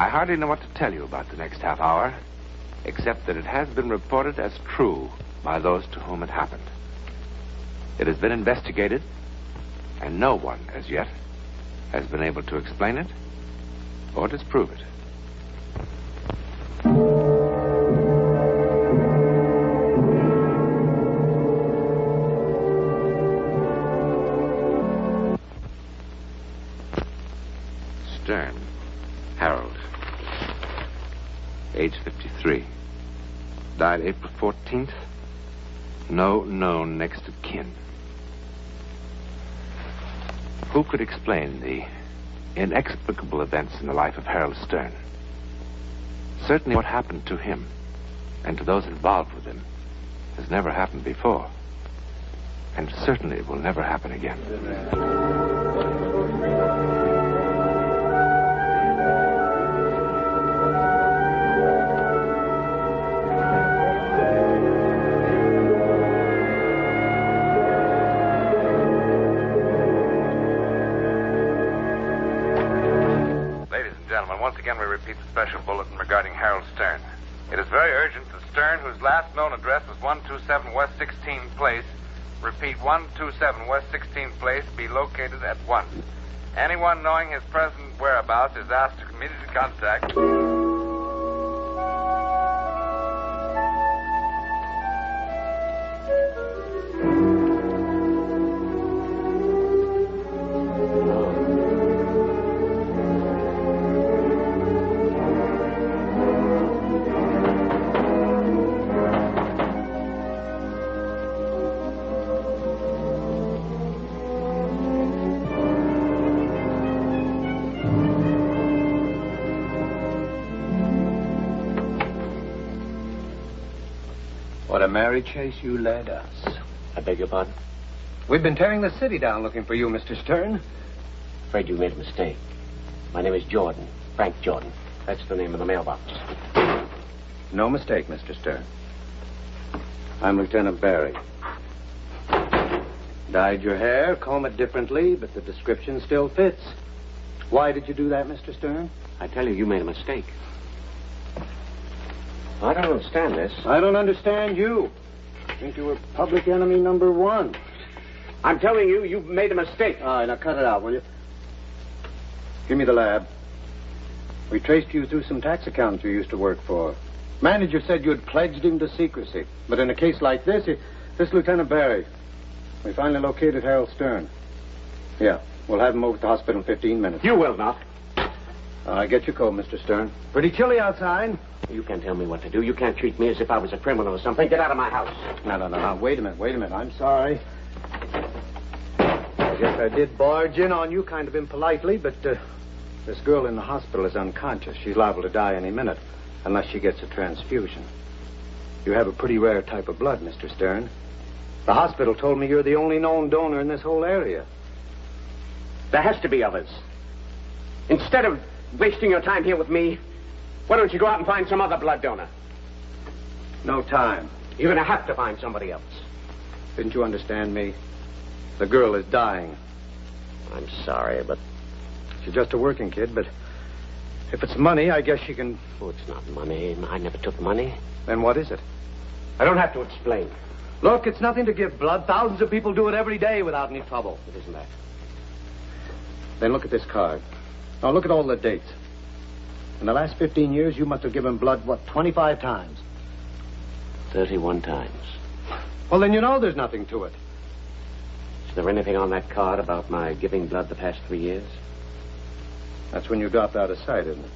I hardly know what to tell you about the next half hour, except that it has been reported as true by those to whom it happened. It has been investigated, and no one, as yet, has been able to explain it or disprove it. Stern, Harold, age 53. Died April 14th. No known next of kin. Who could explain the inexplicable events in the life of Harold Stern? Certainly what happened to him and to those involved with him has never happened before, and certainly will never happen again. Once again, we repeat the special bulletin regarding Harold Stern. It is very urgent that Stern, whose last known address was 127 West 16th Place, repeat 127 West 16th Place, be located at once. Anyone knowing his present whereabouts is asked to immediately contact... What a merry chase you led us. I beg your pardon? We've been tearing the city down looking for you, Mr. Stern. Afraid you made a mistake. My name is Jordan. Frank Jordan. That's the name of the mailbox. No mistake, Mr. Stern. I'm Lieutenant Barry. Dyed your hair, comb it differently, but the description still fits. Why did you do that, Mr. Stern? I tell you, you made a mistake. I don't understand this. I don't understand you. I think you were public enemy number one. I'm telling you, you've made a mistake. All right, now cut it out, will you? Give me the lab. We traced you through some tax accountants you used to work for. Manager said you had pledged him to secrecy. But in a case like this, this Lieutenant Barry, we finally located Harold Stern. Yeah, we'll have him over at the hospital in 15 minutes. You will not. Get your coat, Mr. Stern. Pretty chilly outside. You can't tell me what to do. You can't treat me as if I was a criminal or something. Get out of my house. No. Wait a minute. I'm sorry. I guess I did barge in on you kind of impolitely, but this girl in the hospital is unconscious. She's liable to die any minute, unless she gets a transfusion. You have a pretty rare type of blood, Mr. Stern. The hospital told me you're the only known donor in this whole area. There has to be others. Instead of wasting your time here with me, why don't you go out and find some other blood donor? No time. You're going to have to find somebody else. Didn't you understand me? The girl is dying. I'm sorry, but... She's just a working kid, but if it's money, I guess she can... Oh, it's not money. I never took money. Then what is it? I don't have to explain. Look, it's nothing to give blood. Thousands of people do it every day without any trouble. It isn't that. Then look at this card. Now look at all the dates. In the last 15 years, you must have given blood, 25 times? 31 times. Well, then you know there's nothing to it. Is there anything on that card about my giving blood the past 3 years? That's when you dropped out of sight, isn't it?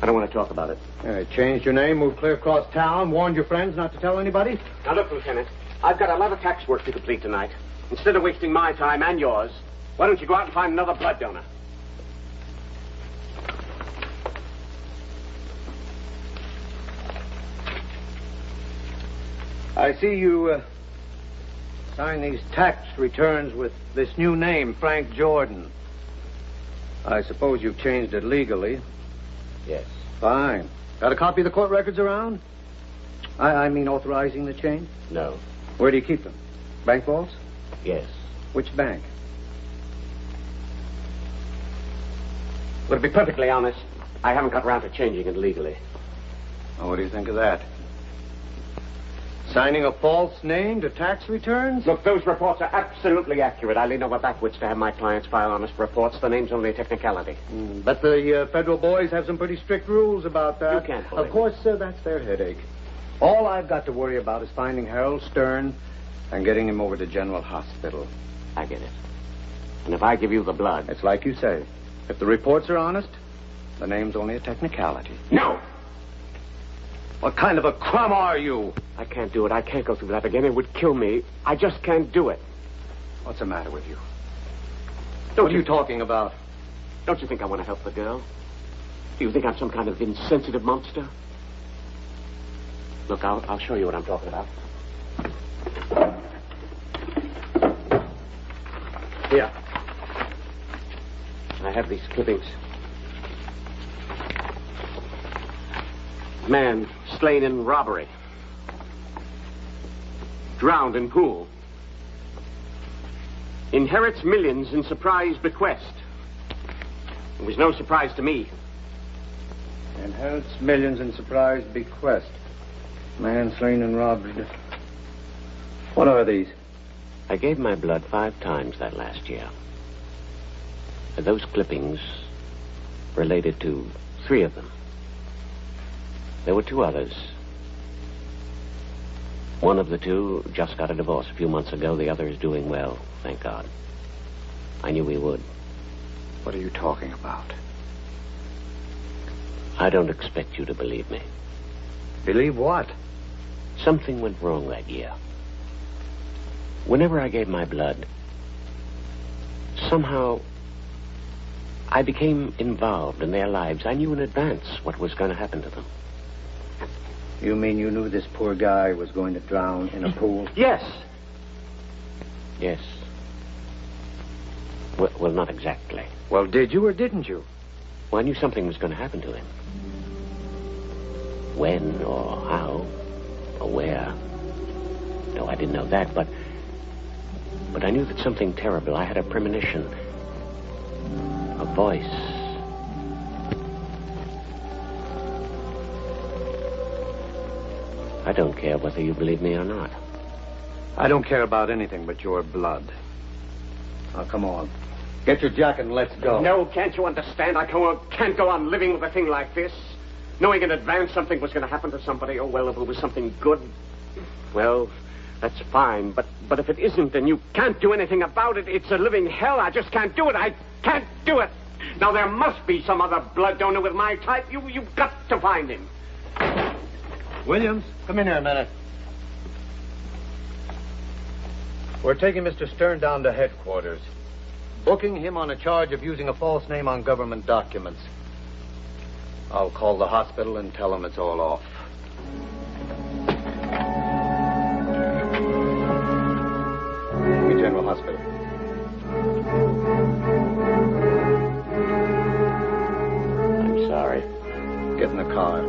I don't want to talk about it. Yeah, changed your name, moved clear across town, warned your friends not to tell anybody? Now, look, Lieutenant, I've got a lot of tax work to complete tonight. Instead of wasting my time and yours, why don't you go out and find another blood donor? I see you sign these tax returns with this new name, Frank Jordan. I suppose you've changed it legally. Yes. Fine. Got a copy of the court records around? I mean authorizing the change? No. Where do you keep them? Bank vaults? Yes. Which bank? Well, to be perfectly honest, I haven't got around to changing it legally. Well, what do you think of that? Signing a false name to tax returns? Look, those reports are absolutely accurate. I lean over backwards to have my clients file honest reports. The name's only a technicality. But the federal boys have some pretty strict rules about that. You can't believe Of course, that's their headache. All I've got to worry about is finding Harold Stern and getting him over to General Hospital. I get it. And if I give you the blood... It's like you say. If the reports are honest, the name's only a technicality. No! What kind of a crumb are you? I can't do it. I can't go through that again. It would kill me. I just can't do it. What's the matter with you? Don't What are you talking about? Don't you think I want to help the girl? Do you think I'm some kind of insensitive monster? Look, I'll show you what I'm talking about. Here. I have these clippings. Man slain in robbery. Drowned in pool. Inherits millions in surprise bequest. It was no surprise to me. Inherits millions in surprise bequest. Man slain and robbed. What are these? I gave my blood 5 times that last year. Those clippings related to 3 of them. There were 2 others. One of the 2 just got a divorce a few months ago. The other is doing well, thank God. I knew he would. What are you talking about? I don't expect you to believe me. Believe what? Something went wrong that year. Whenever I gave my blood, somehow I became involved in their lives. I knew in advance what was going to happen to them. You mean you knew this poor guy was going to drown in a pool? Yes. Yes. Well, not exactly. Well, did you or didn't you? Well, I knew something was going to happen to him. When or how or where. No, I didn't know that, but I knew that something terrible. I had a premonition. A voice. I don't care whether you believe me or not. I don't care about anything but your blood. Now, come on. Get your jacket and let's go. No, can't you understand? I can't go on living with a thing like this. Knowing in advance something was going to happen to somebody. Oh, well, if it was something good, well, that's fine. But if it isn't and you can't do anything about it, it's a living hell. I just can't do it. I can't do it. Now, there must be some other blood donor with my type. You've got to find him. Williams, come in here a minute. We're taking Mr. Stern down to headquarters. Booking him on a charge of using a false name on government documents. I'll call the hospital and tell them it's all off. General Hospital. I'm sorry. Get in the car.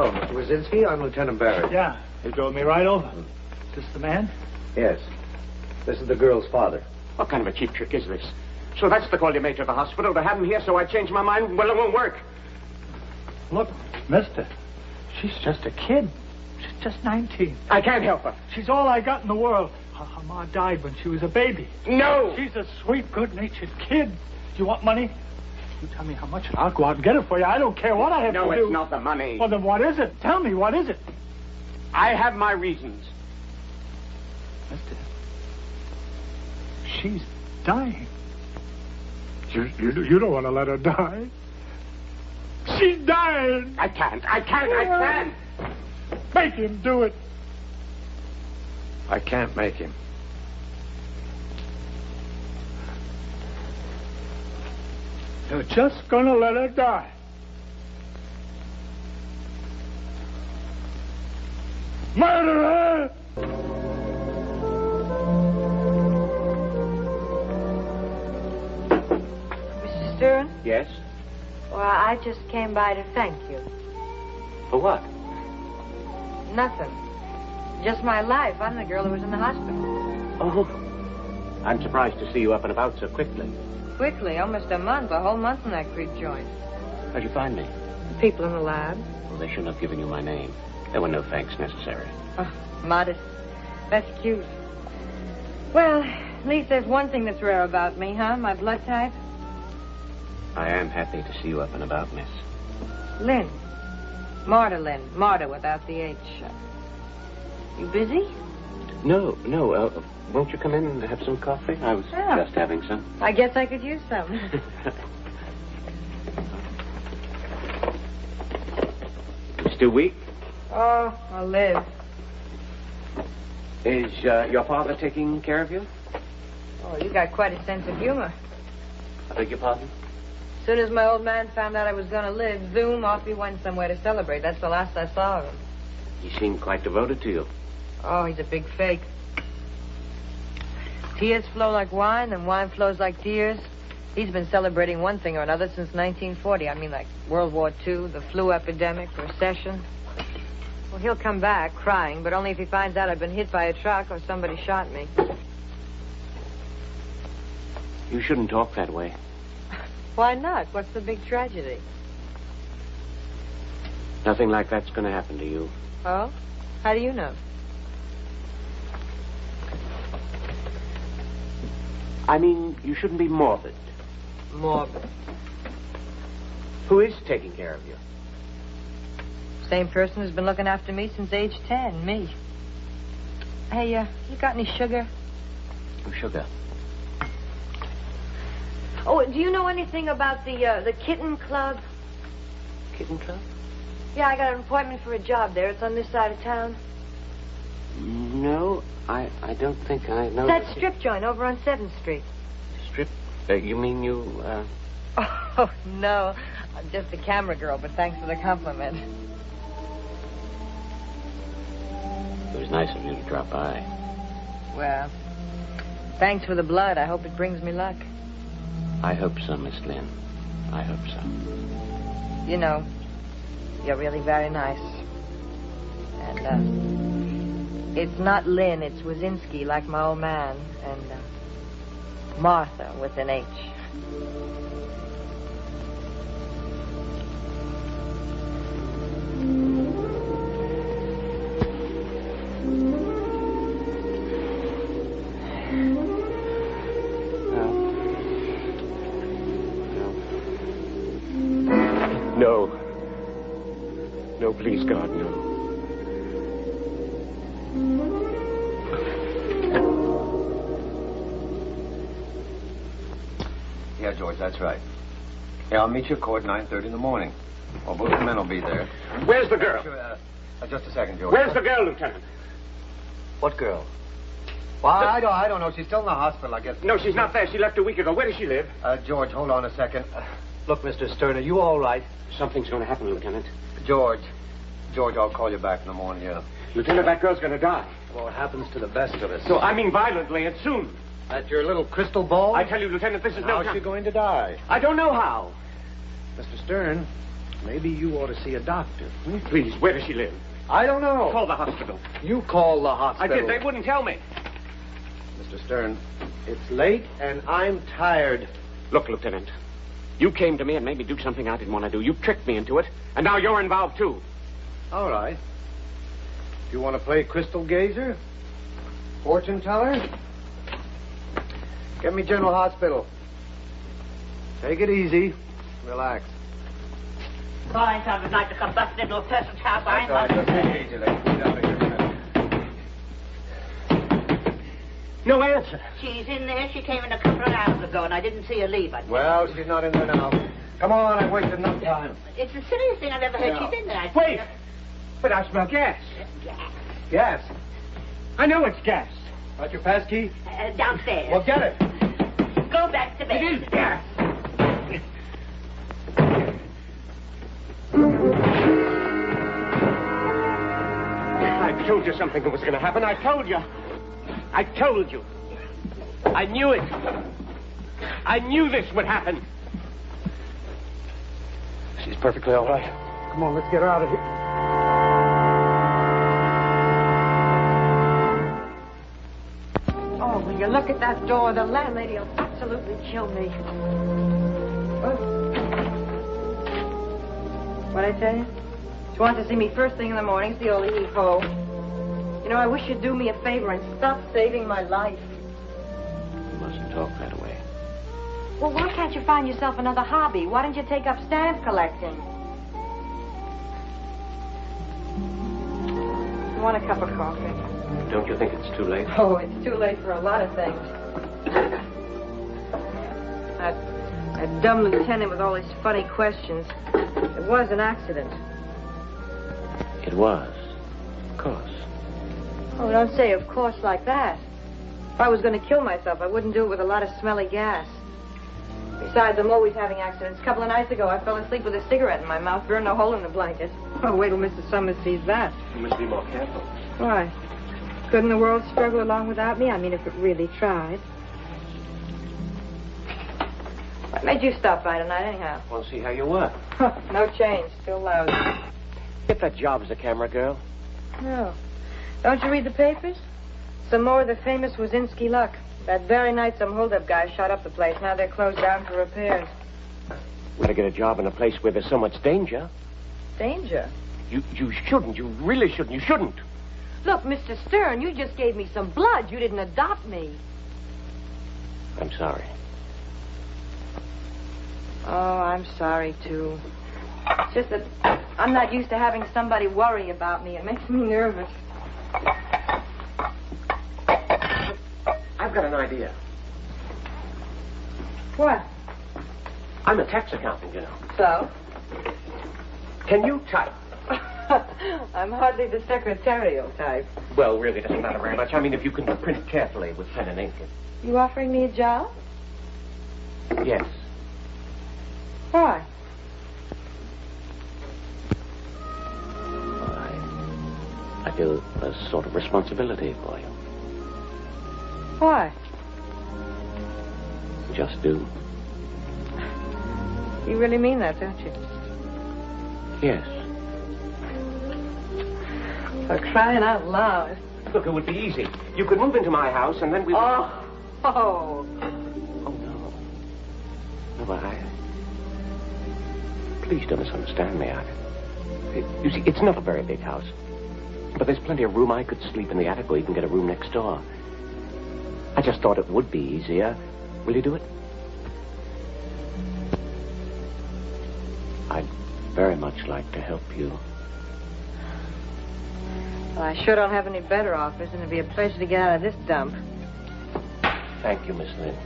Oh, Mr. Wazinski, I'm Lieutenant Barrett. Yeah, they drove me right over. Is this the man? Yes. This is the girl's father. What kind of a cheap trick is this? So that's the call you made to the hospital to have him here, so I changed my mind? Well, it won't work. Look, mister, she's just a kid. She's just 19. I can't help her. She's all I got in the world. Her ma died when she was a baby. No! She's a sweet, good-natured kid. You want money? You tell me how much, and I'll go out and get it for you. I don't care what I have to do. No, it's not the money. Well, then what is it? Tell me, what is it? I have my reasons. Mister, she's dying. You don't want to let her die. She's dying. I can't. Make him do it. I can't make him. You're just gonna let her die. Murder her! Mr. Stern? Yes? Well, I just came by to thank you. For what? Nothing. Just my life. I'm the girl who was in the hospital. Oh. I'm surprised to see you up and about so quickly. Quickly, almost a month. A whole month in that creep joint. How'd you find me? People in the lab. Well, they shouldn't have given you my name. There were no thanks necessary. Oh, modest. That's cute. Well, at least there's one thing that's rare about me, huh? My blood type. I am happy to see you up and about, miss. Lynn. Marta Lynn. Marta without the H. You busy? No. Won't you come in and have some coffee? I was just having some. I guess I could use some. You still weak? Oh, I'll live. Is your father taking care of you? Oh, you got quite a sense of humor. I beg your pardon? As soon as my old man found out I was going to live, zoom, off he went somewhere to celebrate. That's the last I saw of him. He seemed quite devoted to you. Oh, he's a big fake. Tears flow like wine, and wine flows like tears. He's been celebrating one thing or another since 1940. I mean, like World War II, the flu epidemic, recession. Well, he'll come back crying, but only if he finds out I've been hit by a truck or somebody shot me. You shouldn't talk that way. Why not? What's the big tragedy? Nothing like that's going to happen to you. Oh? How do you know? I mean, you shouldn't be morbid. Morbid. Who is taking care of you? Same person who's been looking after me since age 10, me. Hey, you got any sugar? Oh, sugar. Oh, do you know anything about the kitten club? Kitten club? Yeah, I got an appointment for a job there. It's on this side of town. No, I don't think I know. That strip joint over on 7th Street. Strip? You mean you, Oh, no. I'm just a camera girl, but thanks for the compliment. It was nice of you to drop by. Well, thanks for the blood. I hope it brings me luck. I hope so, Miss Lynn. I hope so. You know, you're really very nice. And, it's not Lynn, it's Wazinski, like my old man. And, Martha with an H. No, please, God, no. Yeah, George, that's right. Yeah, I'll meet you at court 9:30 in the morning. Well, both the men will be there. Where's the girl? Just a second, George. Where's the girl, Lieutenant? What girl? Well, I don't know. She's still in the hospital, I guess. No, she's not there. She left a week ago. Where does she live? George, hold on a second. Look, Mr. Stern, are you all right? Something's going to happen, Lieutenant. George, I'll call you back in the morning, yeah. Lieutenant, that girl's going to die. Well, it happens to the best of us. So, I mean violently and soon. At your little crystal ball? I tell you, Lieutenant, this is no time. How's she going to die? I don't know how. Mr. Stern, maybe you ought to see a doctor. Please, where does she live? I don't know. Call the hospital. You call the hospital. I did. They wouldn't tell me. Mr. Stern, it's late and I'm tired. Look, Lieutenant, you came to me and made me do something I didn't want to do. You tricked me into it, and now you're involved, too. All right. Do you want to play crystal gazer? Fortune teller? Get me General Hospital. Take it easy. Relax. Boys, I would like to come busting into a person's house. That's all right. Just take it easy, lady. Get out of here. No answer. She's in there. She came in a couple of hours ago, and I didn't see her leave. Well, she's not in there now. Come on, I've wasted enough time. It's the silliest thing I've ever heard. Yeah. She's in there. Wait! But I smell gas. Gas. Gas. I know it's gas. Got your pass key? Downstairs. Well, get it. Go back to bed. It is gas. I told you something was going to happen. I told you. I told you. I knew it. I knew this would happen. She's perfectly all right. Come on, let's get her out of here. You look at that door, the landlady will absolutely kill me. What'd I tell you? She wants to see me first thing in the morning, see old heave-ho. You know, I wish you'd do me a favor and stop saving my life. You mustn't talk that way. Well, why can't you find yourself another hobby? Why don't you take up stamp collecting? You want a cup of coffee? Don't you think it's too late? Oh, it's too late for a lot of things. That dumb lieutenant with all his funny questions. It was an accident. It was. Of course. Oh, don't say of course like that. If I was going to kill myself, I wouldn't do it with a lot of smelly gas. Besides, I'm always having accidents. A couple of nights ago, I fell asleep with a cigarette in my mouth, burned a hole in the blanket. Oh, wait till Mr. Summers sees that. You must be more careful. Why? Couldn't the world struggle along without me? I mean, if it really tried. What made you stop by tonight, anyhow? Want to see how you were? No change. Still lousy. Get that job as a camera girl. No. Don't you read the papers? Some more of the famous Wazinski luck. That very night, some hold-up guys shot up the place. Now they're closed down for repairs. Want to get a job in a place where there's so much danger? Danger? You shouldn't. You really shouldn't. You shouldn't. Look, Mr. Stern, you just gave me some blood. You didn't adopt me. I'm sorry. Oh, I'm sorry, too. It's just that I'm not used to having somebody worry about me. It makes me nervous. I've got an idea. What? I'm a tax accountant, you know. So? Can you type? I'm hardly the secretarial type. Well, really, it doesn't matter very much. I mean, if you can print carefully with pen and ink. You offering me a job? Yes. Why? Well, I feel a sort of responsibility for you. Why? Just do. You really mean that, don't you? Yes. For crying out loud. Look, it would be easy. You could move into my house, and then we... Oh. Oh, no. No, Please don't misunderstand me. You see, it's not a very big house. But there's plenty of room. I could sleep in the attic or even get a room next door. I just thought it would be easier. Will you do it? I'd very much like to help you. Well, I sure don't have any better offers, and it'd be a pleasure to get out of this dump. Thank you, Miss Lynn.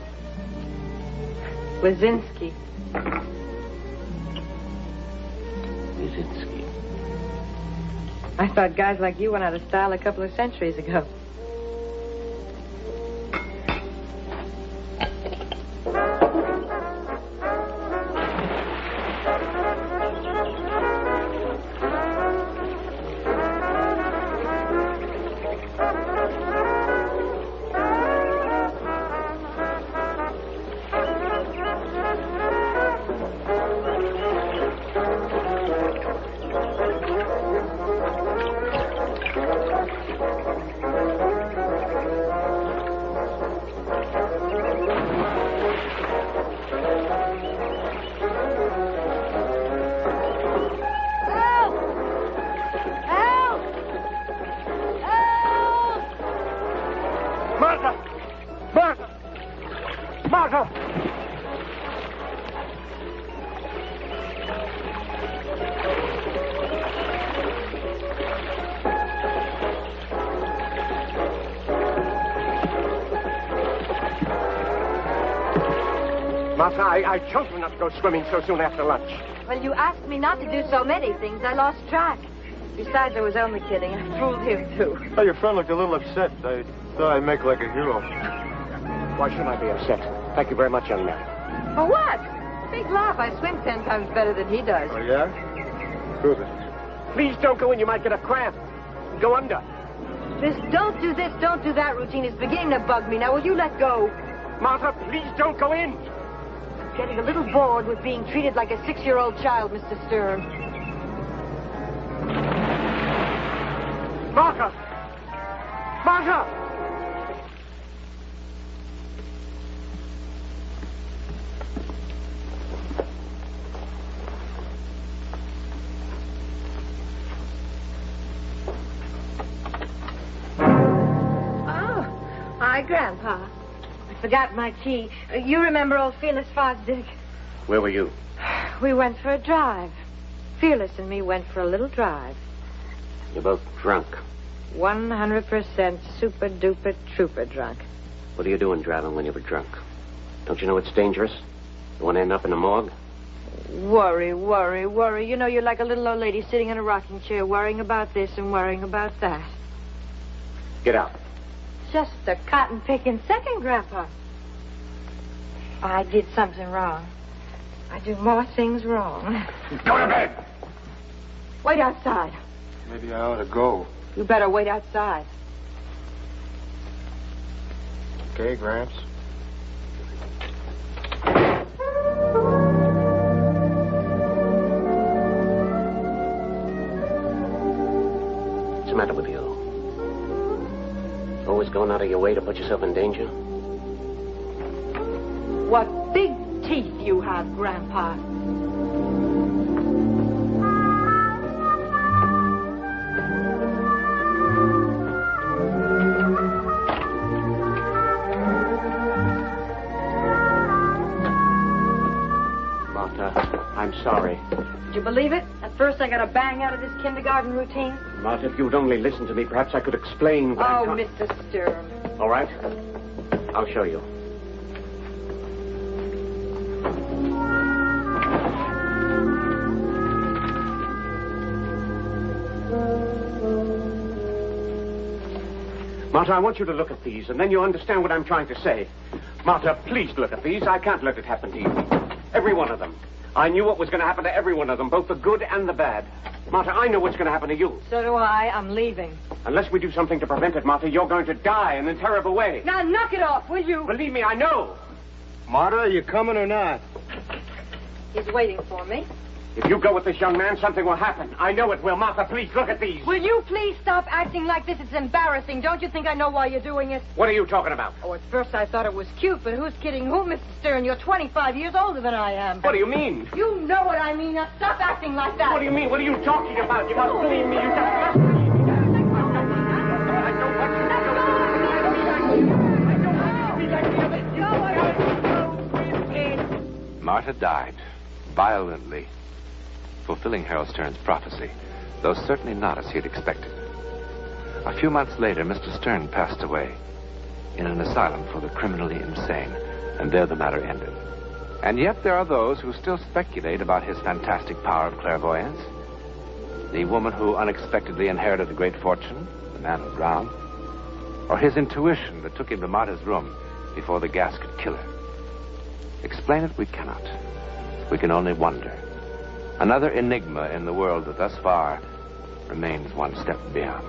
Wazinski. Wazinski. I thought guys like you went out of style a couple of centuries ago. Martha, I told you not to go swimming so soon after lunch. Well, you asked me not to do so many things. I lost track. Besides, I was only kidding. I fooled him, too. Oh, your friend looked a little upset. I thought I'd make like a hero. Why should I be upset? Thank you very much, young man. For what? Big laugh. I swim 10 times better than he does. Oh, yeah? Prove it. Please don't go in. You might get a cramp. Go under. This don't do that routine is beginning to bug me. Now, will you let go? Martha, please don't go in. I'm getting a little bored with being treated like a 6-year-old child, Mr. Stern. Martha! Martha! Hi, Grandpa. I forgot my key. You remember old Fearless Fosdick? Where were you? We went for a drive. Fearless and me went for a little drive. You're both drunk. 100% super-duper trooper drunk. What are you doing driving when you were drunk? Don't you know it's dangerous? You want to end up in a morgue? Worry, worry, worry. You know, you're like a little old lady sitting in a rocking chair worrying about this and worrying about that. Get out. Just a cotton-picking second, Grandpa. I did something wrong. I do more things wrong. Go to bed! Wait outside. Maybe I ought to go. You better wait outside. Okay, Gramps. What's the matter with you? Always going out of your way to put yourself in danger? What big teeth you have, Grandpa. I'm sorry. Did you believe it? At first I got a bang out of this kindergarten routine. Martha, if you'd only listened to me, perhaps I could explain what Oh, Mr. Sturm. All right. I'll show you. Martha, I want you to look at these, and then you'll understand what I'm trying to say. Martha, please look at these. I can't let it happen to you. Every one of them. I knew what was going to happen to every one of them, both the good and the bad. Martha, I know what's going to happen to you. So do I. I'm leaving. Unless we do something to prevent it, Martha, you're going to die in a terrible way. Now knock it off, will you? Believe me, I know. Marta, are you coming or not? He's waiting for me. If you go with this young man, something will happen. I know it will. Martha, please, look at these. Will you please stop acting like this? It's embarrassing. Don't you think I know why you're doing it? What are you talking about? Oh, at first I thought it was cute, but who's kidding who, Mr. Stern? You're 25 years older than I am. What do you mean? You know what I mean. Now stop acting like that. What do you mean? What are you talking about? You must believe me. You just must believe me. Martha died, violently, fulfilling Harold Stern's prophecy, though certainly not as he had expected. A few months later, Mr. Stern passed away in an asylum for the criminally insane, and there the matter ended. And yet there are those who still speculate about his fantastic power of clairvoyance. The woman who unexpectedly inherited a great fortune, the man who drowned, or his intuition that took him to Martha's room before the gas could kill her. Explain it we cannot. We can only wonder. Another enigma in the world that thus far remains one step beyond.